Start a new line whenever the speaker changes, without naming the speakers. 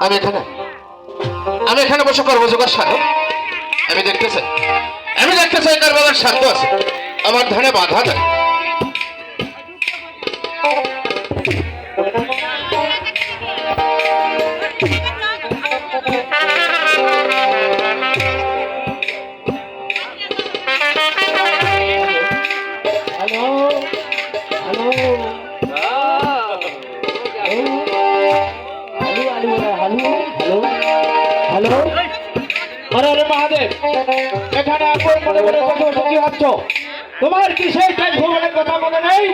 আমি এখানে আমি এখানে বসে কর্মযোগের সাথে আমি দেখতে চাই তার বাবার সাধ্য আছে আমার ধানে বাধা দেয়।
মহাদেব এখানে আপন মনে মনে কত সুখী হচ্ছ, তোমার কি সেই ভগবানের কথা মনে নেই?